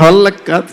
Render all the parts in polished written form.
వాళ్ళకి కాదు.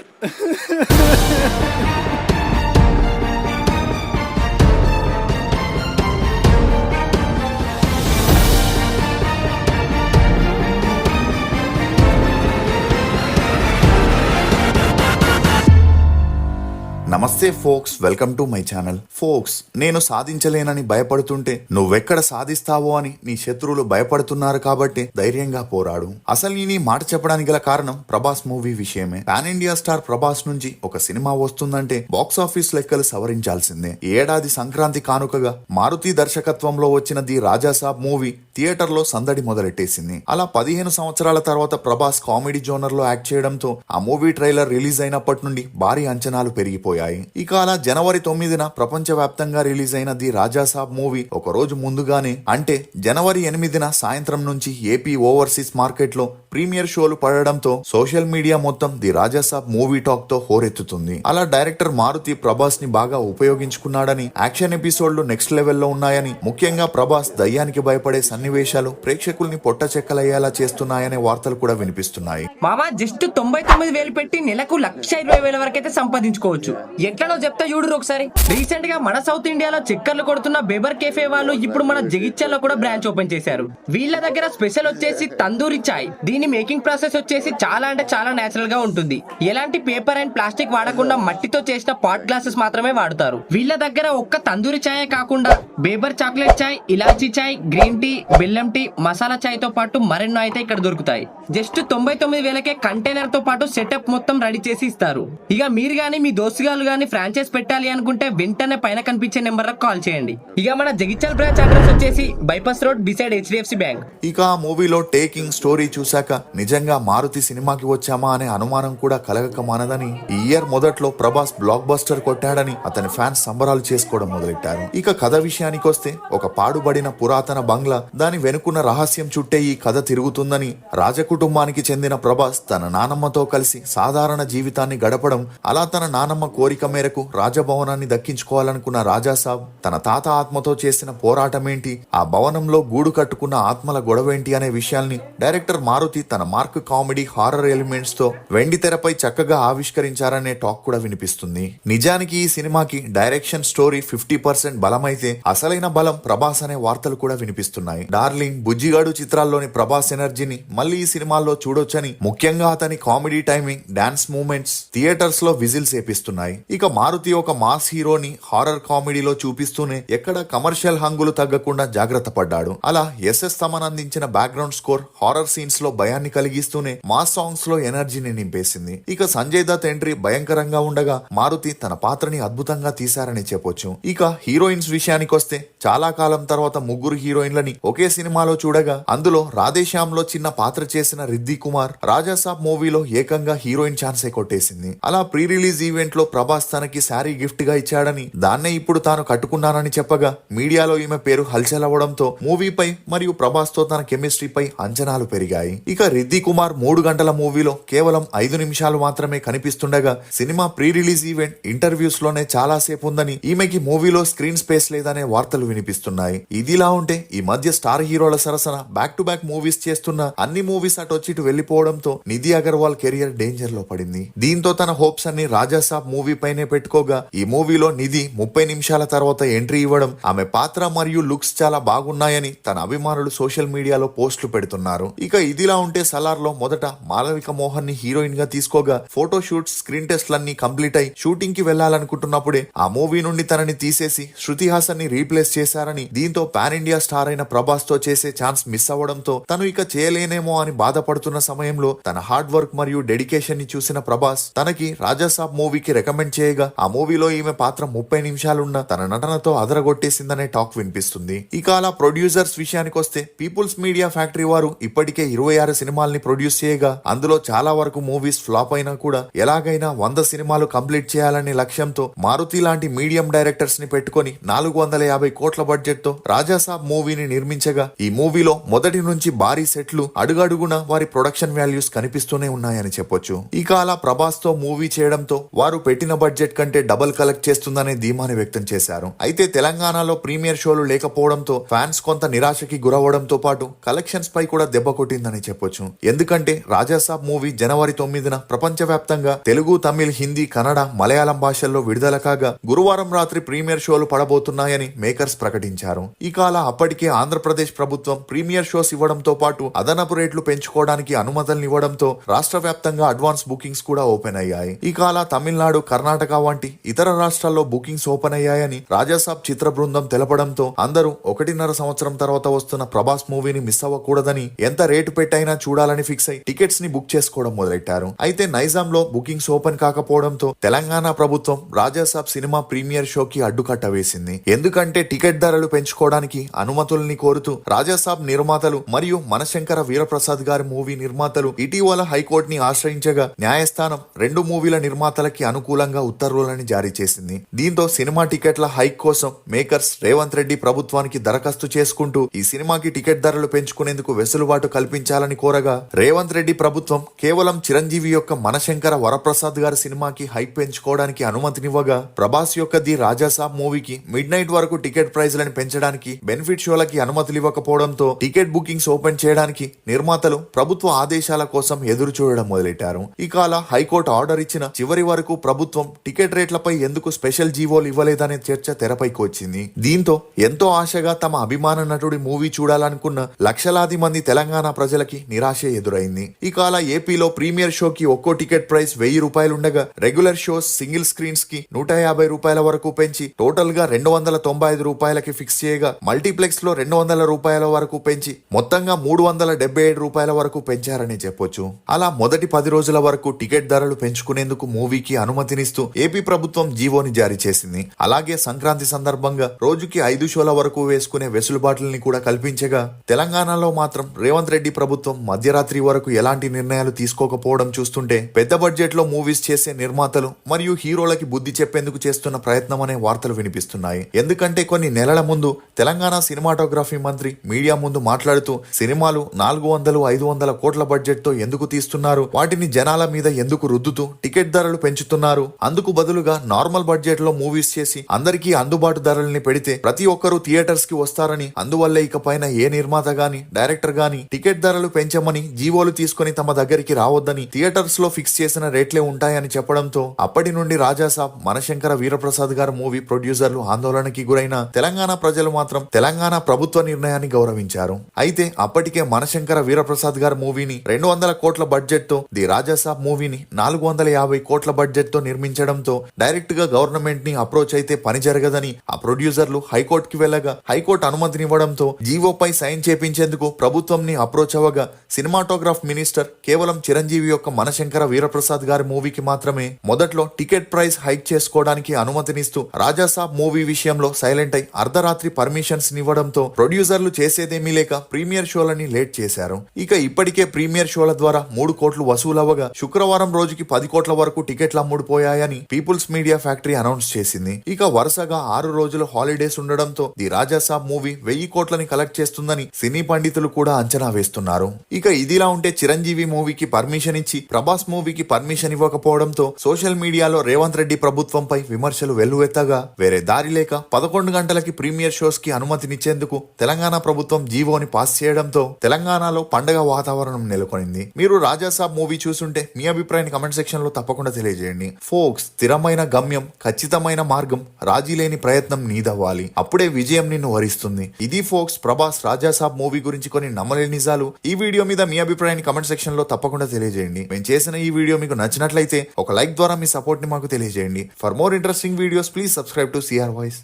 నమస్తే folks, welcome to my channel. Folks, నేను సాధించలేనని భయపడుతుంటే నువ్వెక్కడ సాధిస్తావో అని నీ శత్రువులు భయపడుతున్నారు కాబట్టి ధైర్యంగా పోరాడు. అసలు నీ మాట చెప్పడానికి గల కారణం ప్రభాస్ మూవీ విషయమే. పాన్ ఇండియా స్టార్ ప్రభాస్ నుంచి ఒక సినిమా వస్తుందంటే బాక్సాఫీస్ లెక్కలు సవరించాల్సిందే. ఈ ఏడాది సంక్రాంతి కానుకగా మారుతి దర్శకత్వంలో వచ్చిన ది రాజాసాబ్ మూవీ థియేటర్ లో సందడి మొదలెట్టేసింది. అలా 15 సంవత్సరాల తర్వాత ప్రభాస్ కామెడీ జోనర్ లో యాక్ట్ చేయడంతో ఆ మూవీ ట్రైలర్ రిలీజ్ అయినప్పటి నుండి భారీ అంచనాలు పెరిగిపోయాయి. ఇక అలా జనవరి 9న ప్రపంచ వ్యాప్తంగా రిలీజ్ అయిన ది రాజాసాబ్ మూవీ ఒక రోజు ముందుగానే, అంటే జనవరి 8న సాయంత్రం నుంచి ఏపీ ఓవర్సీస్ మార్కెట్ లో ప్రీమియర్ షోలు పడడంతో సోషల్ మీడియా మొత్తం ది రాజాసాబ్ మూవీ టాక్ తో హోరెత్తుతుంది. అలా డైరెక్టర్ మారుతి ప్రభాస్ ని బాగా ఉపయోగించుకున్నాడని, యాక్షన్ ఎపిసోడ్లు నెక్స్ట్ లెవెల్లో ఉన్నాయని, ముఖ్యంగా ప్రభాస్ దయ్యానికి భయపడే సన్నివేశాలు ప్రేక్షకుల్ని పొట్ట చెక్కలయ్యేలా చేస్తున్నాయనే వార్తలు కూడా వినిపిస్తున్నాయి. మామా జస్ట్ 99,000 పెట్టి నెలకు 1,20,000 వరకైతే సంపాదించుకోవచ్చు. ఎట్లనో చెప్తా చూడు ఒకసారి. రీసెంట్ గా మన సౌత్ ఇండియాలో చక్కర్లు కొడుతున్న బేబర్ కేఫే వాళ్ళు ఇప్పుడు మన జగిత్యాలలో కూడా బ్రాంచ్ ఓపెన్ చేశారు. వీళ్ళ దగ్గర స్పెషల్ వచ్చేసి తందూరి చాయ్. దీని మేకింగ్ ప్రాసెస్ వచ్చేసి చాలా అంటే చాలా నేచురల్ గా ఉంటుంది. ఎలాంటి పేపర్ అండ్ ప్లాస్టిక్ వాడకుండా మట్టితో చేసిన పాట్ గ్లాసెస్ మాత్రమే వాడతారు. వీళ్ళ దగ్గర ఒక్క తందూరి చాయే కాకుండా బేబర్ చాక్లెట్ చాయ్, ఇలాచీ చాయ్, గ్రీన్ టీ, బెల్లం టీ, మసాలా చాయ్ తో పాటు మరెన్నో అయితే ఇక్కడ దొరుకుతాయి. జస్ట్ 99,000కే కంటైనర్ తో పాటు సెటప్ మొత్తం రెడీ చేసి ఇస్తారు. ఇక మీరు గానీ మీ దోస్తుగాలు గానీ ఫ్రాంచైజ్ పెట్టాలి అనుకుంటే వెంటనే పైన కనిపించే నెంబర్ లకు కాల్ చేయండి. ఇక మన జగిత్యాల బ్రాంచ్ అడ్రస్ వచ్చేసి bypass road beside HDFC bank. ఇక ఆ మూవీలో టేకింగ్ స్టోరీ చూశాక నిజంగా మారుతి సినిమాకి వచ్చామా అనే అనుమానం కూడా కలగక మానదని, ఈ ఇయర్ మొదట్లో ప్రభాస్ బ్లాక్ బస్టర్ కొట్టాడని అతని ఫ్యాన్స్ సంబరాలు చేసుకోవడం మొదలెట్టారు. ఇక కథ విషయానికి వస్తే, ఒక పాడుబడిన పురాతన బంగ్లా, దాని వెనుకున్న రహస్యం చుట్టే ఈ కథ తిరుగుతుందని, రాజకుటుంబానికి చెందిన ప్రభాస్ తన నానమ్మతో కలిసి సాధారణ జీవితాన్ని గడపడం, అలా తన నానమ్మ కోరిక మేరకు రాజభవనాన్ని దక్కించుకోవాలనుకున్న రాజాసాబ్ తన తాత ఆత్మతో చేసిన పోరాటమేంటి, ఆ భవనంలో గూడు కట్టుకున్న ఆత్మల గొడవేంటి అనే విషయాల్ని డైరెక్టర్ మారుతి తన మార్క్ కామెడీ హారర్ ఎలిమెంట్స్ తో వెండి తెరపై చక్కగా ఆవిష్కరించారనే టాక్ కూడా వినిపిస్తుంది. నిజానికి ఈ సినిమాకి డైరెక్షన్, స్టోరీ 50% బలమైతే అసలైన బలం ప్రభాస్ అనే వార్తలు కూడా వినిపిస్తున్నాయి. డార్లింగ్, బుజ్జిగాడు చిత్రాల్లోని ప్రభాస్ ఎనర్జీని మళ్ళీ ఈ సినిమాల్లో చూడొచ్చని, ముఖ్యంగా అతని comedy timing, dance moments theatres లో విజిల్స్ ఏపిస్తున్నాయి. ఇక మారుతి ఒక మాస్ హీరోని హారర్ కామెడీలో చూపిస్తూనే ఎక్కడ కమర్షియల్ హంగులు తగ్గకుండా జాగ్రత్త పడ్డాడు. అలా ఎస్ఎస్ తమన్ అందించిన బ్యాక్గ్రౌండ్ స్కోర్ హారర్ సీన్స్ లో భయాన్ని కలిగిస్తూనే మాస్ సాంగ్స్ లో ఎనర్జీని నింపేసింది. ఇక సంజయ్ దత్ ఎంట్రీ భయంకరంగా ఉండగా మారుతి తన పాత్రని అద్భుతంగా తీశారని చెప్పొచ్చు. ఇక హీరోయిన్స్ విషయానికి వస్తే, చాలా కాలం తర్వాత ముగ్గురు హీరోయిన్లని ఒకే సినిమాలో చూడగా, అందులో రాధేశ్యామ్ లో చిన్న పాత్ర చేసిన రిద్ది కుమార్ రాజాసాబ్ మూవీలో ఏకంగా హీరోయిన్ ఛాన్సే కొట్టేసింది. అలా ప్రీ రిలీజ్ ఈవెంట్ లో ప్రభాస్ తనకి శారీ గిఫ్ట్ గా ఇచ్చాడని, దాన్నే ఇప్పుడు తాను కట్టుకున్నానని చెప్పగా మీడియాలో ఈమె పేరు హల్చల్ అవ్వడంతో మూవీపై మరియు ప్రభాస్ తో తన కెమిస్ట్రీపై అంచనాలు పెరిగాయి. ఇక రిద్ది కుమార్ 3 గంటల మూవీలో కేవలం 5 నిమిషాలు మాత్రమే కనిపిస్తుండగా, సినిమా ప్రీ రిలీజ్ ఈవెంట్ ఇంటర్వ్యూస్ లోనే చాలా సేపు ఉందని, ఈమెకి మూవీలో స్క్రీన్ స్పేస్ లేదనే వార్తలు వినిపిస్తున్నాయి. ఇదిలా ఉంటే ఈ మధ్య స్టార్ హీరోల సరసన బ్యాక్ టు బ్యాక్ మూవీస్ చేస్తున్న అన్ని మూవీస్ అటు వచ్చి ఇటు వెళ్లిపోవడంతో నిధి అగర్వాల్ కెరియర్ డేంజర్ లో పడింది. దీంతో తన హోప్స్ అన్ని రాజాసాబ్ మూవీ పైనే పెట్టుకోగా, ఈ మూవీలో నిధి 30 నిమిషాల తర్వాత ఎంట్రీ ఇవ్వడం, ఆమె పాత్ర మరియు లుక్స్ చాలా బాగున్నాయని తన అభిమానులు సోషల్ మీడియాలో పోస్టులు పెడుతున్నారు. ఇక ఇదిలా ఉంటే సలార్ లో మొదట మాలవిక మోహన్ ని హీరోయిన్ గా తీసుకోగా, ఫోటో షూట్స్, స్క్రీన్ టెస్ట్లన్నీ కంప్లీట్ అయి షూటింగ్ కి వెళ్లాలనుకుంటున్నప్పుడే ఆ మూవీ నుండి తనని తీసేసి శృతి హాసన్ ని రీప్లేస్ చేశారని, దీంతో పాన్ ఇండియా స్టార్ అయిన ప్రభాస్ తో చేసే ఛాన్స్ మిస్ అవ్వడంతో తను ఇక చేయలేనేమో అని బాధపడుతున్న సమయంలో తన హార్డ్ వర్క్ మరియు డెడికేషన్ ని చూసిన ప్రభాస్ తనకి రాజాసాబ్ మూవీకి రికమెండ్ చేయగా, ఆ మూవీలో ఈమె పాత్ర 30 నిమిషాలున్న తన నటనతో అదరగొట్టేసిందనే టాక్ వినిపిస్తుంది. ఇక అలా ప్రొడ్యూసర్స్ విషయానికి వస్తే, పీపుల్స్ మీడియా ఫ్యాక్టరీ వారు ఇప్పటికే 26 సినిమాల్ని ప్రొడ్యూస్ చేయగా, అందులో చాలా వరకు మూవీస్ ఫ్లాప్ అయినా కూడా ఎలాగైనా 100 సినిమాలు కంప్లీట్ చేయాలనే లక్ష్యంతో మారుతి లాంటి మీడియం డైరెక్టర్స్ ని పెట్టుకుని 450 కోట్ల బడ్జెట్ తో రాజాసాబ్ మూవీని నిర్మించగా, ఈ మూవీలో మొదటి నుంచి భారీ సెట్లు, అడుగడుగున వారి ప్రొడక్షన్ వాల్యూస్ కనిపిస్తూనే ఉన్నాయని చెప్పొచ్చు. ఇక అలా ప్రభాస్ తో మూవీ చేయడంతో వారు పెట్టిన బడ్జెట్ కంటే డబుల్ కలెక్ట్ చేస్తుందనే ధీమాని వ్యక్తం చేశారు. అయితే తెలంగాణలో ప్రీమియర్ షోలు లేకపోవడంతో ఫ్యాన్స్ కొంత నిరాశకి గురవడంతో పాటు కలెక్షన్స్ పై కూడా దెబ్బ కొట్టిందని చెప్పొచ్చు. ఎందుకంటే రాజాసాబ్ మూవీ జనవరి 9న ప్రపంచవ్యాప్తంగా తెలుగు, తమిళ్, హిందీ, కన్నడ, మలయాళం భాషల్లో విడుదల కాగా గురువారం రాత్రి ప్రీమియర్ షోలు పడబోతున్నాయని మేకర్స్ ప్రకటించారు. ఇక అలా అప్పటికే ఆంధ్రప్రదేశ్ ప్రభుత్వం ప్రీమియర్ షోస్ ఇవ్వడంతో పాటు అదనపు రేట్లు పెంచుకోవడానికి అనుమతులను ఇవ్వడంతో రాష్ట్ర వ్యాప్తంగా అడ్వాన్స్ బుకింగ్స్ కూడా ఓపెన్ అయ్యాయి. ఇక అలా తమిళనాడు, కర్ణాటక వంటి ఇతర రాష్ట్రాల్లో బుకింగ్స్ ఓపెన్ అయ్యాయని రాజాసాబ్ చిత్ర బృందం తెలపడంతో అందరూ 1.5 సంవత్సరం తర్వాత వస్తున్న ప్రభాస్ మూవీని మిస్ అవ్వకూడదని ఎంత రేటు పెట్టైనా చూడాలని ఫిక్స్ అయి టికెట్స్ ని బుక్ చేసుకోవడం మొదలెట్టారు. అయితే నైజాంలో బుకింగ్స్ ఓపెన్ కాకపోవడంతో తెలంగాణ ప్రభుత్వం రాజాసాబ్ సినిమా ప్రీమియర్ షోకి అడ్డుకట్ట వేసింది. ఎందుకంటే టికెట్ ధరలు పెంచుకోవడానికి అనుమతుల్ని కోరుతూ రాజాసాబ్ నిర్మాతలు మరియు మనశంకర వీరప్రసాద్ గారి మూవీ నిర్మాతలు ఇటీవల హైకోర్టుని ఆశ్రయించగా న్యాయస్థానం 2 మూవీల నిర్మాతలకి అనుకూలంగా ఉత్తర్వులని జారీ చేసింది. దీంతో సినిమా టికెట్ల హైక్ కోసం మేకర్స్ రేవంత్ రెడ్డి ప్రభుత్వానికి దరఖాస్తు చేసుకుంటూ ఈ సినిమాకి టికెట్ ధరలు పెంచుకునేందుకు వెసులుబాటు కల్పించాలని కోరగా రేవంత్ రెడ్డి ప్రభుత్వం కేవలం చిరంజీవి యొక్క మనశంకర వరప్రసాద్ గారి సినిమాకి హైక్ పెంచుకోవడానికి అనుమతినివ్వగా ప్రభాస్ యొక్క ది రాజాసాబ్ మూవీకి మిడ్ నైట్ వరకు టికెట్ ప్రైజ్లను పెంచడానికి బెనిఫిట్ షోలకి అనుమతులు ఇవ్వకపోవడంతో టికెట్ బుకింగ్స్ ఓపెన్ చేయడానికి నిర్మాతలు ప్రభుత్వ ఆదేశాల కోసం ఎదురు చూడడం మొదలెట్టారు. ఇక అలా హైకోర్టు ఆర్డర్ ఇచ్చిన చివరి వరకు ప్రభుత్వం టికెట్ రేట్లపై ఎందుకు స్పెషల్ జీవోలు ఇవ్వలేదనే చర్చ తెరపైకి వచ్చింది. దీంతో ఎంతో ఆశగా తమ అభిమాన నటుడి మూవీ చూడాలనుకున్న లక్షలాది మంది తెలంగాణ ప్రజలకి నిరాశ ఎదురైంది. ఇక అలా ఏపీలో ప్రీమియర్ షోకి ఒక్కో టికెట్ ప్రైస్ 1000 రూపాయలు ఉండగా రెగ్యులర్ షోస్ సింగిల్ స్క్రీన్స్ కి 150 రూపాయల వరకు పెంచి టోటల్ గా 295 రూపాయలకి ఫిక్స్ చేయగా మల్టీప్లెక్స్ లో 200 రూపాయల వరకు పెంచి మొత్తంగా 377 రూపాయల వరకు పెంచారని చెప్పొచ్చు. అలా మొదటి 10 రోజుల వరకు టికెట్ ధరలు పెంచుకునేందుకు మూవీకి అనుమతినిస్తూ ఏపీ ప్రభుత్వం జీవోని జారీ చేసింది. అలాగే సంక్రాంతి సందర్భంగా రోజుకి 5 షోల వరకు వేసుకునే వెసులుబాట్లని కూడా కల్పించగా తెలంగాణలో మాత్రం రేవంత్ రెడ్డి ప్రభుత్వం మధ్యరాత్రి వరకు ఎలాంటి నిర్ణయాలు తీసుకోకపోవడం చూస్తుంటే పెద్ద బడ్జెట్ లో మూవీస్ చేసే నిర్మాతలు మరియు హీరోలకి బుద్ధి చెప్పేందుకు చేస్తున్న ప్రయత్నం అనే వార్తలు వినిపిస్తున్నాయి. ఎందుకంటే కొన్ని నెలల ముందు తెలంగాణ సినిమాటోగ్రఫీ మంత్రి మీడియా ముందు మాట్లాడుతూ సినిమాలు 400-500 కోట్ల బడ్జెట్ తో ఎందుకు తీస్తున్నారు, వాటిని జనాల మీద ఎందుకు రుద్దుతూ టికెట్ ధరలు పెంచుతున్నారు, అందుకు బదులుగా నార్మల్ బడ్జెట్ లో మూవీస్ చేసి అందరికీ అందుబాటు ధరల్ని పెడితే ప్రతి ఒక్కరూ థియేటర్స్ కి వస్తారని, అందువల్లే ఇకపైన ఏ నిర్మాత గాని డైరెక్టర్ గాని టికెట్ ధరలు పెంచమని జీవోలు తీసుకుని తమ దగ్గరికి రావద్దని థియేటర్స్ లో ఫిక్స్ చేసిన రేట్లే ఉంటాయని చెప్పడంతో అప్పటి నుండి రాజాసాబ్ మనశంకర వీరప్రసాద్ గారి మూవీ ప్రొడ్యూసర్లు ఆందోళనకి గురైన తెలంగాణ ప్రజలు మాత్రం తెలంగాణ ప్రభుత్వ నిర్ణయాన్ని గౌరవించారు. అయితే అప్పటికే మనశంకర వీరప్రసాద్ గారి మూవీని 200 కోట్ల బడ్జెట్ తో, ది రాజాసాబ్ మూవీని 450 కోట్ల బడ్జెట్ తో నిర్మించడంతో డైరెక్ట్ గా గవర్నమెంట్ ని అప్రోచ్ అయితే పని జరగదని ఆ ప్రొడ్యూసర్లు హైకోర్టుకి వెళ్లగా హైకోర్టు అనుమతినివ్వడంతో జీవోపై సైన్ చేపించేందుకు ప్రభుత్వం ని అప్రోచ్ అవ్వగా సినిమాటోగ్రాఫ్ మినిస్టర్ కేవలం చిరంజీవి యొక్క మనశంకర వీరప్రసాద్ గారి మూవీకి మాత్రమే మొదట్లో టికెట్ ప్రైస్ హైక్ చేసుకోవడానికి అనుమతినిస్తూ రాజాసాబ్ మూవీ విషయంలో సైలెంట్ అయి అర్ధరాత్రి పర్మిషన్స్ నివ్వడంతో ప్రొడ్యూసర్లు చేసేదేమీ లేక ప్రీమియర్ షోలని లేట్ చేశారు. ఇక ఇప్పటికే ప్రీమియర్ షోల ద్వారా 3 కోట్లు వసూలవ్వగా శుక్రవారం రోజుకి 10 కోట్ల వరకు టికెట్లు అమ్ముడుపోయాయని పీపుల్స్ మీడియా ఫ్యాక్టరీ అనౌన్స్ చేసింది. ఇక వరుసగా 6 రోజులు హాలిడేస్ ఉండడంతో ది రాజాసాబ్ మూవీ 1000 కోట్లని కలెక్ట్ చేస్తుందని సినీ పండితులు కూడా అంచనా వేస్తున్నారు. ఇక ఇదిలా ఉంటే చిరంజీవి మూవీకి పర్మిషన్ ఇచ్చి ప్రభాస్ మూవీకి పర్మిషన్ ఇవ్వకపోవడంతో సోషల్ మీడియాలో రేవంత్ రెడ్డి ప్రభుత్వంపై విమర్శలు వెల్లువెత్తగా వేరే దారి లేక 11 గంటలకి ప్రీమియర్ షోస్ కి అనుమతినిచ్చేందుకు తెలంగాణ ప్రభుత్వం జీవోని పాస్ చేయడంతో తెలంగాణలో పండగ వాతావరణం నెలకొనింది. మీరు రాజాసాబ్ మూవీ చూసుంటే మీ అభిప్రాయాన్ని కమెంట్ సెక్షన్ లో తప్పకుండా తెలియజేయండి. ఫోక్స్, స్థిరమైన గమ్యం, ఖచ్చితమైన మార్గం, రాజీ లేని ప్రయత్నం నీదవ్వాలి, అప్పుడే విజయం నిన్ను వరిస్తుంది. ఇది ఫోక్స్ ప్రభాస్ రాజాసాబ్ మూవీ గురించి కొన్ని నమ్మలేని నిజాలు. ఈ వీడియో మీద మీ అభిప్రాయాన్ని కమెంట్ సెక్షన్ లో తప్పకుండా తెలియజేయండి. మేము చేసిన ఈ వీడియో మీకు నచ్చినట్లయితే ఒక లైక్ ద్వారా మీ సపోర్ట్ ని మాకు తెలియజేయండి. For more interesting videos please subscribe to CR voice.